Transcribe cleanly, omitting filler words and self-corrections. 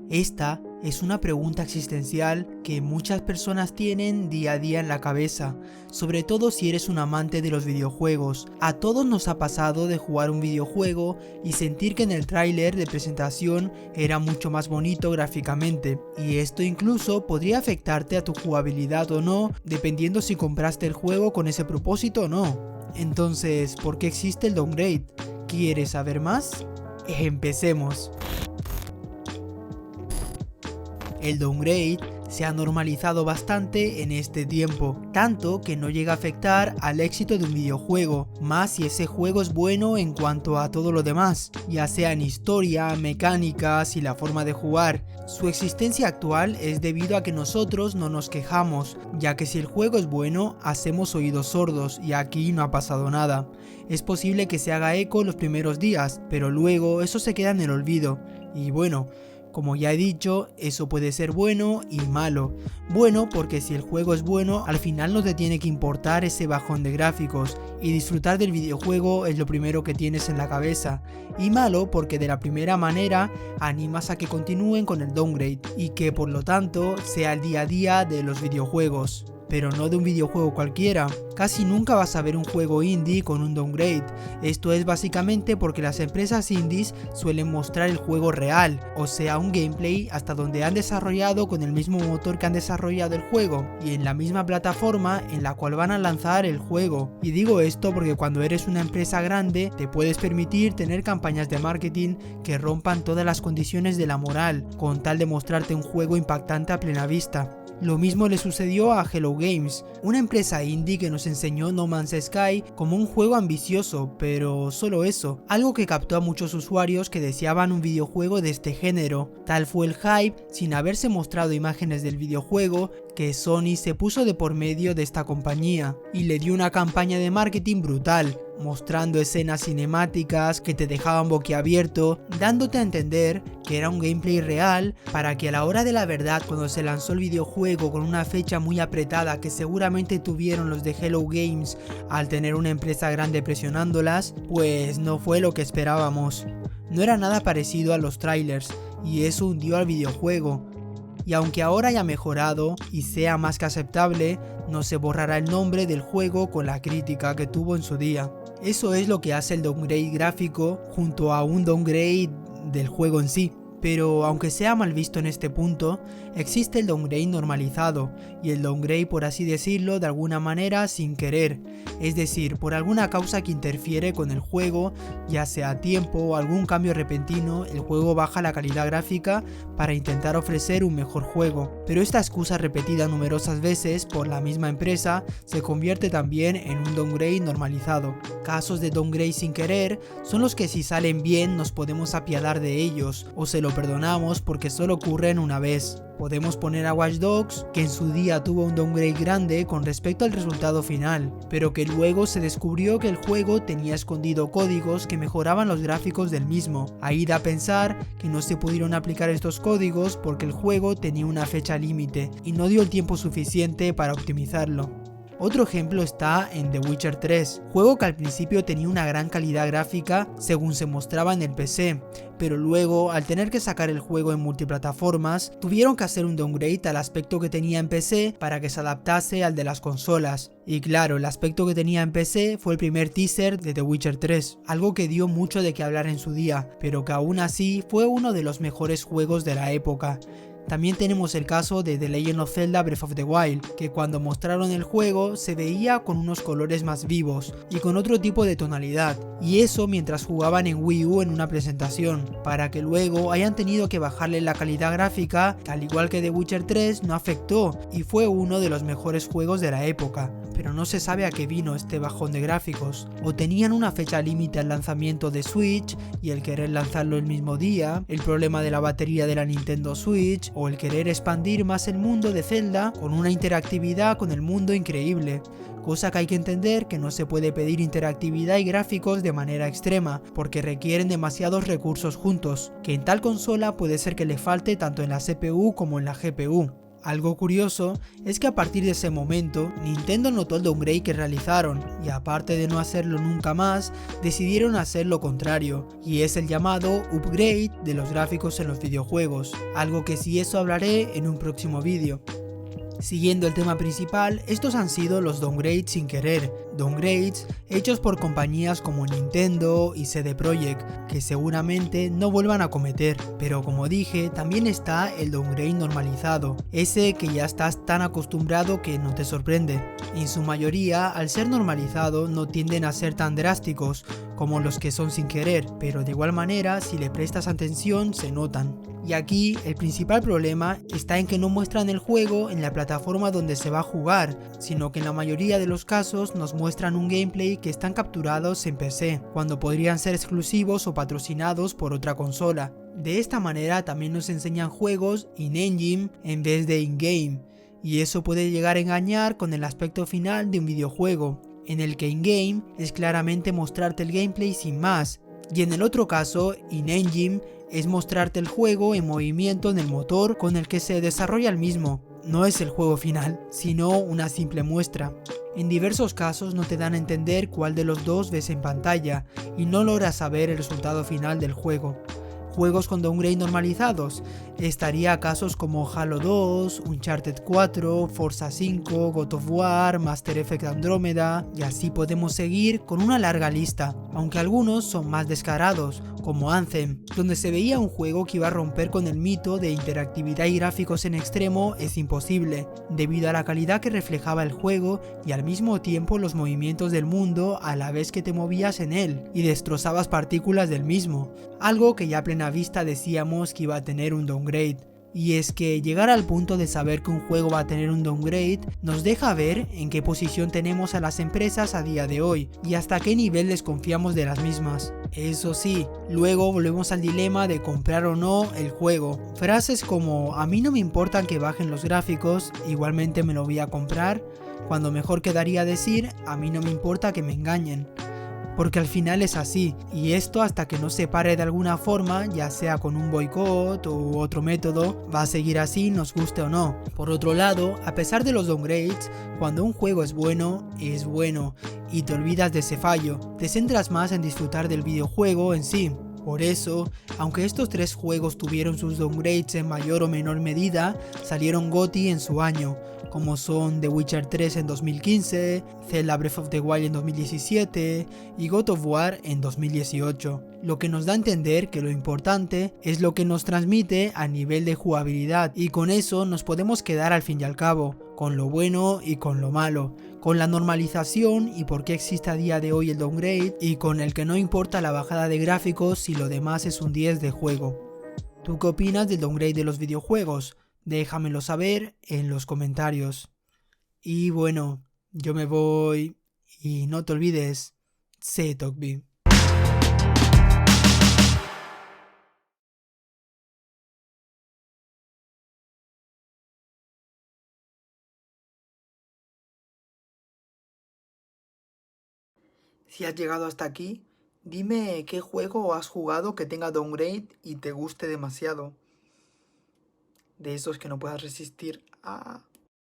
Esta es una pregunta existencial que muchas personas tienen día a día en la cabeza, sobre todo si eres un amante de los videojuegos. A todos nos ha pasado de jugar un videojuego y sentir que en el tráiler de presentación era mucho más bonito gráficamente, y esto incluso podría afectarte a tu jugabilidad o no, dependiendo si compraste el juego con ese propósito o no. Entonces, ¿por qué existe el downgrade? ¿Quieres saber más? Empecemos. El downgrade se ha normalizado bastante en este tiempo, tanto que no llega a afectar al éxito de un videojuego, más si ese juego es bueno en cuanto a todo lo demás, ya sea en historia, mecánicas y la forma de jugar. Su existencia actual es debido a que nosotros no nos quejamos, ya que si el juego es bueno, hacemos oídos sordos y aquí no ha pasado nada. Es posible que se haga eco los primeros días, pero luego eso se queda en el olvido, y bueno, como ya he dicho, eso puede ser bueno y malo. Bueno porque si el juego es bueno, al final no te tiene que importar ese bajón de gráficos y disfrutar del videojuego es lo primero que tienes en la cabeza. Y malo porque de la primera manera animas a que continúen con el downgrade y que por lo tanto sea el día a día de los videojuegos. Pero no de un videojuego cualquiera. Casi nunca vas a ver un juego indie con un downgrade. Esto es básicamente porque las empresas indies suelen mostrar el juego real, o sea un gameplay hasta donde han desarrollado con el mismo motor que han desarrollado el juego y en la misma plataforma en la cual van a lanzar el juego. Y digo esto porque cuando eres una empresa grande te puedes permitir tener campañas de marketing que rompan todas las condiciones de la moral, con tal de mostrarte un juego impactante a plena vista. Lo mismo le sucedió a Hello Games, una empresa indie que nos enseñó No Man's Sky como un juego ambicioso, pero solo eso, algo que captó a muchos usuarios que deseaban un videojuego de este género. Tal fue el hype, sin haberse mostrado imágenes del videojuego, que Sony se puso de por medio de esta compañía y le dio una campaña de marketing brutal, mostrando escenas cinemáticas que te dejaban boquiabierto, dándote a entender que era un gameplay real para que a la hora de la verdad, cuando se lanzó el videojuego con una fecha muy apretada que seguramente tuvieron los de Hello Games al tener una empresa grande presionándolas, pues no fue lo que esperábamos. No era nada parecido a los trailers y eso hundió al videojuego. Y aunque ahora haya mejorado y sea más que aceptable, no se borrará el nombre del juego con la crítica que tuvo en su día. Eso es lo que hace el downgrade gráfico junto a un downgrade del juego en sí. Pero aunque sea mal visto en este punto, existe el downgrade normalizado y el downgrade, por así decirlo, de alguna manera sin querer, es decir, por alguna causa que interfiere con el juego, ya sea tiempo o algún cambio repentino, el juego baja la calidad gráfica para intentar ofrecer un mejor juego. Pero esta excusa repetida numerosas veces por la misma empresa se convierte también en un downgrade normalizado. Casos de downgrade sin querer son los que si salen bien nos podemos apiadar de ellos o se lo perdonamos porque solo ocurren una vez. Podemos poner a Watch Dogs, que en su día tuvo un downgrade grande con respecto al resultado final, pero que luego se descubrió que el juego tenía escondido códigos que mejoraban los gráficos del mismo. Ahí da a pensar que no se pudieron aplicar estos códigos porque el juego tenía una fecha límite y no dio el tiempo suficiente para optimizarlo. Otro ejemplo está en The Witcher 3, juego que al principio tenía una gran calidad gráfica según se mostraba en el PC, pero luego al tener que sacar el juego en multiplataformas, tuvieron que hacer un downgrade al aspecto que tenía en PC para que se adaptase al de las consolas. Y claro, el aspecto que tenía en PC fue el primer teaser de The Witcher 3, algo que dio mucho de qué hablar en su día, pero que aún así fue uno de los mejores juegos de la época. También tenemos el caso de The Legend of Zelda Breath of the Wild, que cuando mostraron el juego se veía con unos colores más vivos y con otro tipo de tonalidad, y eso mientras jugaban en Wii U en una presentación, para que luego hayan tenido que bajarle la calidad gráfica, al igual que The Witcher 3 no afectó y fue uno de los mejores juegos de la época. Pero no se sabe a qué vino este bajón de gráficos, o tenían una fecha límite al lanzamiento de Switch y el querer lanzarlo el mismo día, el problema de la batería de la Nintendo Switch, o el querer expandir más el mundo de Zelda con una interactividad con el mundo increíble. Cosa que hay que entender que no se puede pedir interactividad y gráficos de manera extrema, porque requieren demasiados recursos juntos, que en tal consola puede ser que le falte tanto en la CPU como en la GPU. Algo curioso es que a partir de ese momento, Nintendo notó el downgrade que realizaron y aparte de no hacerlo nunca más, decidieron hacer lo contrario, y es el llamado upgrade de los gráficos en los videojuegos, algo que si eso hablaré en un próximo vídeo. Siguiendo el tema principal, estos han sido los downgrades sin querer, downgrades hechos por compañías como Nintendo y CD Projekt, que seguramente no vuelvan a cometer, pero como dije, también está el downgrade normalizado, ese que ya estás tan acostumbrado que no te sorprende. En su mayoría, al ser normalizado, no tienden a ser tan drásticos como los que son sin querer, pero de igual manera, si le prestas atención, se notan. Y aquí el principal problema está en que no muestran el juego en la plataforma donde se va a jugar, sino que en la mayoría de los casos nos muestran un gameplay que están capturados en PC, cuando podrían ser exclusivos o patrocinados por otra consola. De esta manera también nos enseñan juegos in-engine en vez de in-game, y eso puede llegar a engañar con el aspecto final de un videojuego, en el que in-game es claramente mostrarte el gameplay sin más, y en el otro caso, in-engine es mostrarte el juego en movimiento en el motor con el que se desarrolla el mismo. No es el juego final, sino una simple muestra. En diversos casos no te dan a entender cuál de los dos ves en pantalla y no logras saber el resultado final del juego. Juegos con downgrade normalizados, estaría casos como Halo 2, Uncharted 4, Forza 5, God of War, Master Effect Andromeda, y así podemos seguir con una larga lista, aunque algunos son más descarados, como Anthem, donde se veía un juego que iba a romper con el mito de interactividad y gráficos en extremo es imposible, debido a la calidad que reflejaba el juego y al mismo tiempo los movimientos del mundo a la vez que te movías en él y destrozabas partículas del mismo, algo que ya a plena vista decíamos que iba a tener un downgrade. Y es que llegar al punto de saber que un juego va a tener un downgrade nos deja ver en qué posición tenemos a las empresas a día de hoy y hasta qué nivel desconfiamos de las mismas. Eso sí, luego volvemos al dilema de comprar o no el juego. Frases como a mí no me importan que bajen los gráficos, igualmente me lo voy a comprar, cuando mejor quedaría decir a mí no me importa que me engañen. Porque al final es así, y esto hasta que no se pare de alguna forma, ya sea con un boicot u otro método, va a seguir así nos guste o no. Por otro lado, a pesar de los downgrades, cuando un juego es bueno, y te olvidas de ese fallo, te centras más en disfrutar del videojuego en sí. Por eso, aunque estos tres juegos tuvieron sus downgrades en mayor o menor medida, salieron GOTY en su año, como son The Witcher 3 en 2015, Zelda Breath of the Wild en 2017 y God of War en 2018, lo que nos da a entender que lo importante es lo que nos transmite a nivel de jugabilidad y con eso nos podemos quedar al fin y al cabo, con lo bueno y con lo malo, con la normalización y por qué existe a día de hoy el downgrade y con el que no importa la bajada de gráficos si lo demás es un 10 de juego. ¿Tú qué opinas del downgrade de los videojuegos? Déjamelo saber en los comentarios. Y bueno, yo me voy y no te olvides, sé Tokbi. Si has llegado hasta aquí, dime qué juego has jugado que tenga downgrade y te guste demasiado. De esos que no puedas resistir.